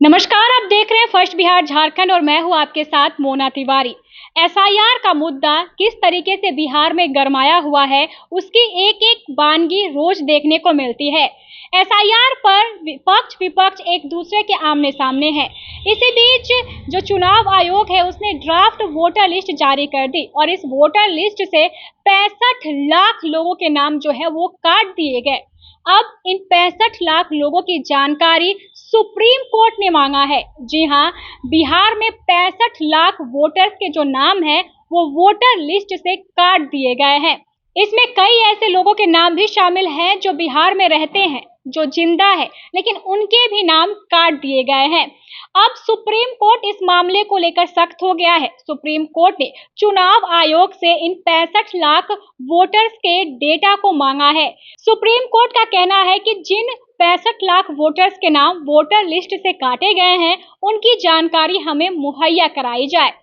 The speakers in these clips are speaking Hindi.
नमस्कार, आप देख रहे हैं फर्स्ट बिहार झारखंड और मैं हूं आपके साथ मोना तिवारी। एसआईआर का मुद्दा किस तरीके से बिहार में गरमाया हुआ है, उसकी एक एक वानगी रोज देखने को मिलती है। एसआईआर पर पक्ष विपक्ष एक दूसरे के आमने सामने है। इसी बीच जो चुनाव आयोग है उसने ड्राफ्ट वोटर लिस्ट जारी कर दी और इस वोटर लिस्ट से 65 लाख लोगों के नाम जो है वो काट दिए गए। अब इन 65 लाख लोगों की जानकारी सुप्रीम कोर्ट ने मांगा है। जी हाँ, बिहार में 65 लाख वोटर्स के जो नाम है वो वोटर लिस्ट से काट दिए गए हैं। इसमें कई ऐसे लोगों के नाम भी शामिल हैं जो बिहार में रहते हैं, जो जिंदा है, लेकिन उनके भी नाम काट दिए गए हैं। अब सुप्रीम कोर्ट इस मामले को लेकर सख्त हो गया है। सुप्रीम कोर्ट ने चुनाव आयोग से इन 65 लाख वोटर्स के डेटा को मांगा है। सुप्रीम कोर्ट का कहना है कि जिन 65 लाख वोटर्स के नाम वोटर लिस्ट से काटे गए हैं, उनकी जानकारी हमें मुहैया कराई जाए।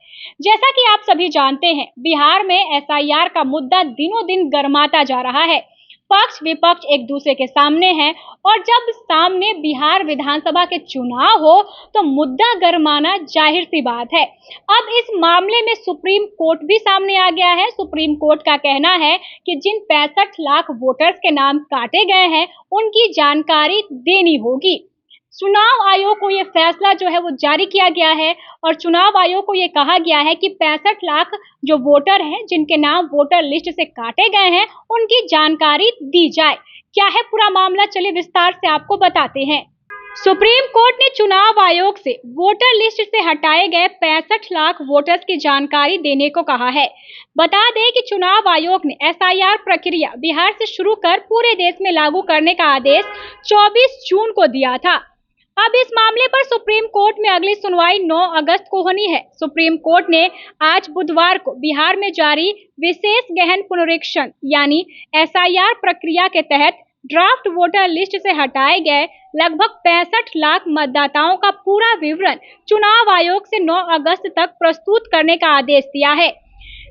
जैसा कि आप सभी जानते हैं, बिहार में एसआईआर का मुद्दा दिनों दिन गरमाता जा रहा है। पक्ष विपक्ष एक दूसरे के सामने हैं और जब सामने बिहार विधानसभा के चुनाव हो तो मुद्दा गरमाना जाहिर सी बात है। अब इस मामले में सुप्रीम कोर्ट भी सामने आ गया है। सुप्रीम कोर्ट का कहना है कि जिन 65 लाख वोटर्स के नाम काटे गए हैं, उनकी जानकारी देनी होगी। चुनाव आयोग को ये फैसला जो है वो जारी किया गया है और चुनाव आयोग को ये कहा गया है कि 65 लाख जो वोटर हैं जिनके नाम वोटर लिस्ट से काटे गए हैं, उनकी जानकारी दी जाए। क्या है पूरा मामला, चलिए विस्तार से आपको बताते हैं। सुप्रीम कोर्ट ने चुनाव आयोग से वोटर लिस्ट से हटाए गए 65 लाख वोटर्स की जानकारी देने को कहा है। बता दें कि चुनाव आयोग ने एसआईआर प्रक्रिया बिहार से शुरू कर पूरे देश में लागू करने का आदेश 24 जून को दिया था। अब इस मामले पर सुप्रीम कोर्ट में अगली सुनवाई 9 अगस्त को होनी है। सुप्रीम कोर्ट ने आज बुधवार को बिहार में जारी विशेष गहन पुनरीक्षण यानी एसआईआर प्रक्रिया के तहत ड्राफ्ट वोटर लिस्ट से हटाए गए लगभग 65 लाख मतदाताओं का पूरा विवरण चुनाव आयोग से 9 अगस्त तक प्रस्तुत करने का आदेश दिया है।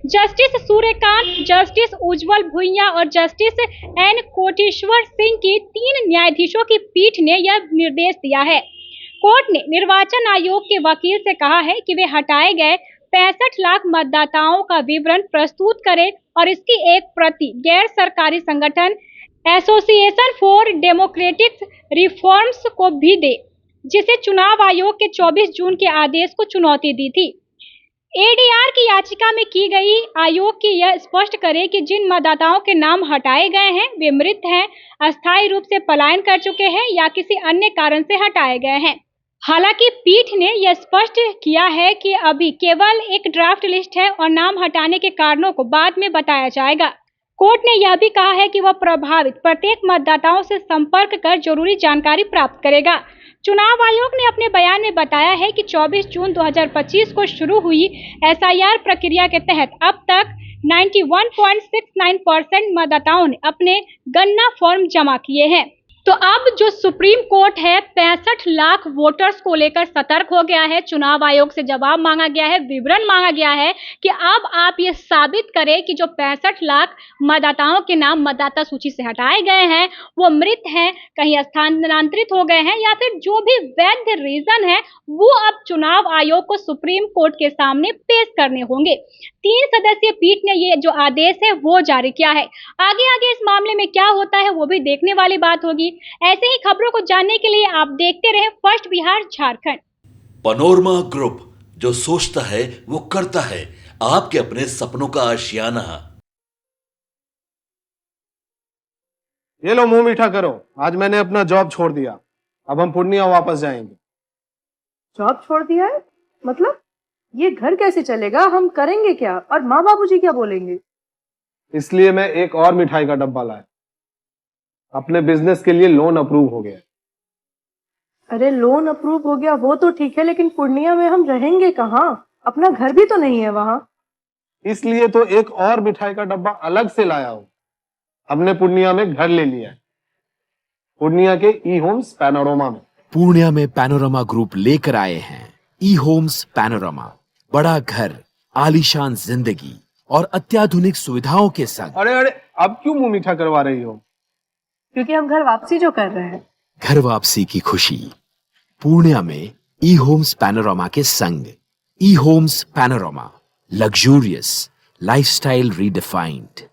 जस्टिस सूर्यकांत, जस्टिस उज्जवल भुइयां और जस्टिस एन कोटेश्वर सिंह की 3 न्यायाधीशों की पीठ ने यह निर्देश दिया है। कोर्ट ने निर्वाचन आयोग के वकील से कहा है कि वे हटाए गए 65 लाख मतदाताओं का विवरण प्रस्तुत करें और इसकी एक प्रति गैर सरकारी संगठन एसोसिएशन फॉर डेमोक्रेटिक रिफॉर्म्स को भी दे, जिसे चुनाव आयोग के 24 जून के आदेश को चुनौती दी थी। एडीआर की याचिका में की गई आयोग की यह स्पष्ट करे कि जिन मतदाताओं के नाम हटाए गए हैं वे मृत हैं, अस्थायी रूप से पलायन कर चुके हैं या किसी अन्य कारण से हटाए गए हैं। हालांकि पीठ ने यह स्पष्ट किया है कि अभी केवल एक ड्राफ्ट लिस्ट है और नाम हटाने के कारणों को बाद में बताया जाएगा। कोर्ट ने यह भी कहा है कि वह प्रभावित प्रत्येक मतदाताओं से संपर्क कर जरूरी जानकारी प्राप्त करेगा। चुनाव आयोग ने अपने बयान में बताया है कि 24 जून 2025 को शुरू हुई एसआईआर प्रक्रिया के तहत अब तक 91.69% मतदाताओं ने अपने गणना फॉर्म जमा किए हैं। तो अब जो सुप्रीम कोर्ट है 65 लाख वोटर्स को लेकर सतर्क हो गया है। चुनाव आयोग से जवाब मांगा गया है, विवरण मांगा गया है कि अब आप ये साबित करें कि जो 65 लाख मतदाताओं के नाम मतदाता सूची से हटाए गए हैं वो मृत हैं, कहीं स्थानांतरित हो गए हैं या फिर जो भी वैध रीजन है वो अब चुनाव आयोग को सुप्रीम कोर्ट के सामने पेश करने होंगे। 3 सदस्यीय पीठ ने ये जो आदेश है वो जारी किया है। आगे इस मामले में क्या होता है वो भी देखने वाली बात होगी। ऐसे ही खबरों को जानने के लिए आप देखते रहें first Bihar Jharkhand. Panorama group, जो सोचता है वो करता है, आपके अपने सपनों का आशियाना। ये लो मुंह मीठा करो, आज मैंने अपना जॉब छोड़ दिया, अब हम पूर्णिया वापस जाएंगे। जॉब छोड़ दिया है? मतलब ये घर कैसे चलेगा, हम करेंगे क्या और माँ बाबूजी क्या बोलेंगे? इसलिए मैं एक और मिठाई का डब्बा लाया। अपने बिजनेस के लिए लोन अप्रूव हो गया। अरे लोन अप्रूव हो गया वो तो ठीक है, लेकिन पूर्णिया में हम रहेंगे कहाँ? अपना घर भी तो नहीं है वहाँ। इसलिए तो एक और मिठाई का डब्बा अलग से लाया हूँ। हमने पूर्णिया में घर ले लिया है, पूर्णिया के ई होम्स पैनोरमा में। पूर्णिया में पैनोरमा ग्रुप लेकर आए हैं ई होम्स पैनोरमा। बड़ा घर, आलीशान जिंदगी और अत्याधुनिक सुविधाओं के संग। अरे अब क्यों मुंह मीठा करवा रही हो? क्योंकि हम घर वापसी जो कर रहे हैं। घर वापसी की खुशी पूर्णिया में ई होम्स पैनोरामा के संग। ई homes panorama, luxurious lifestyle redefined.